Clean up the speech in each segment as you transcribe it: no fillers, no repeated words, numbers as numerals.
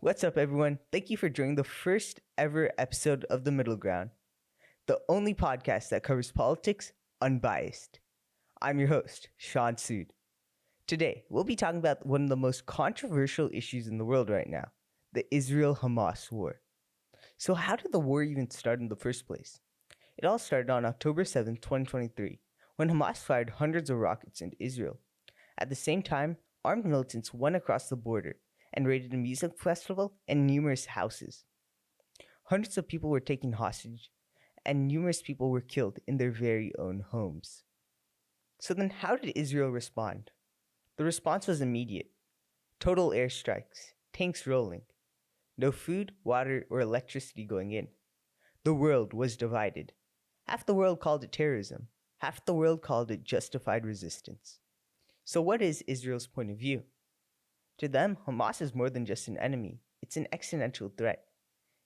What's up, everyone? Thank you for joining the first ever episode of The Middle Ground, the only podcast that covers politics unbiased. I'm your host, Sean Sood. Today, we'll be talking about one of the most controversial issues in the world right now, the Israel-Hamas war. So how did the war even start in the first place? It all started on October 7, 2023, when Hamas fired hundreds of rockets into Israel. At the same time, armed militants went across the border and raided a music festival and numerous houses. Hundreds of people were taken hostage, and numerous people were killed in their very own homes. So then how did Israel respond? The response was immediate. Total airstrikes, tanks rolling, no food, water, or electricity going in. The world was divided. Half the world called it terrorism. Half the world called it justified resistance. So what is Israel's point of view? To them, Hamas is more than just an enemy. It's an existential threat.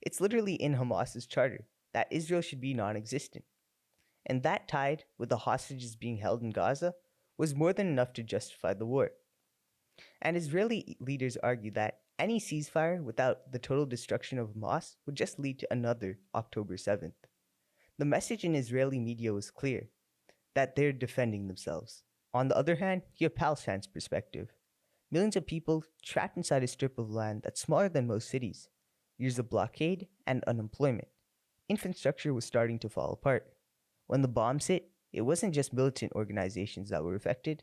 It's literally in Hamas's charter that Israel should be non-existent. And that, tied with the hostages being held in Gaza, was more than enough to justify the war. And Israeli leaders argue that any ceasefire without the total destruction of Hamas would just lead to another October 7th. The message in Israeli media was clear, that they're defending themselves. On the other hand, you have Palestine's perspective. Millions of people trapped inside a strip of land that's smaller than most cities. Years of blockade and unemployment. Infrastructure was starting to fall apart. When the bombs hit, it wasn't just militant organizations that were affected.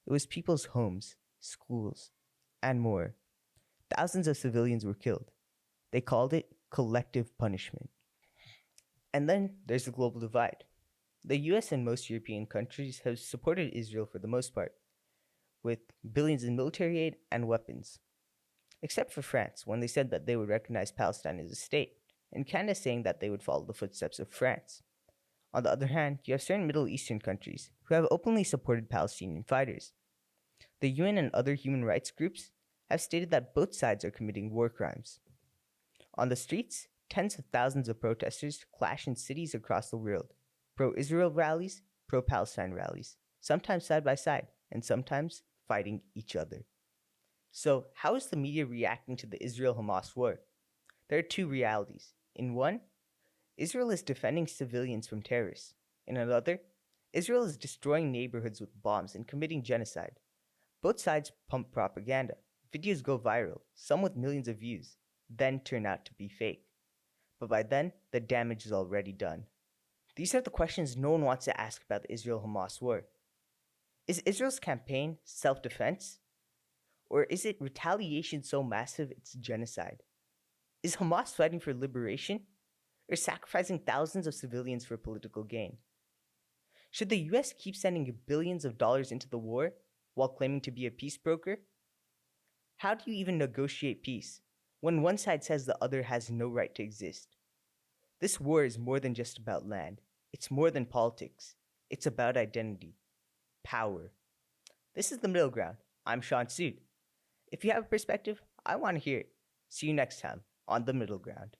It was people's homes, schools, and more. Thousands of civilians were killed. They called it collective punishment. And then there's the global divide. The US and most European countries have supported Israel for the most part, with billions in military aid and weapons. Except for France, when they said that they would recognize Palestine as a state, and Canada saying that they would follow the footsteps of France. On the other hand, you have certain Middle Eastern countries who have openly supported Palestinian fighters. The UN and other human rights groups have stated that both sides are committing war crimes. On the streets, tens of thousands of protesters clash in cities across the world. Pro-Israel rallies, pro-Palestine rallies, sometimes side by side, and sometimes fighting each other. So, how is the media reacting to the Israel-Hamas war? There are two realities. In one, Israel is defending civilians from terrorists. In another, Israel is destroying neighborhoods with bombs and committing genocide. Both sides pump propaganda. Videos go viral, some with millions of views, then turn out to be fake. But by then, the damage is already done. These are the questions no one wants to ask about the Israel-Hamas war. Is Israel's campaign self-defense? Or is it retaliation so massive it's genocide? Is Hamas fighting for liberation? Or sacrificing thousands of civilians for political gain? Should the US keep sending billions of dollars into the war while claiming to be a peace broker? How do you even negotiate peace when one side says the other has no right to exist? This war is more than just about land. It's more than politics. It's about identity. Power. This is The Middle Ground. I'm Sean Sood. If you have a perspective, I want to hear it. See you next time on The Middle Ground.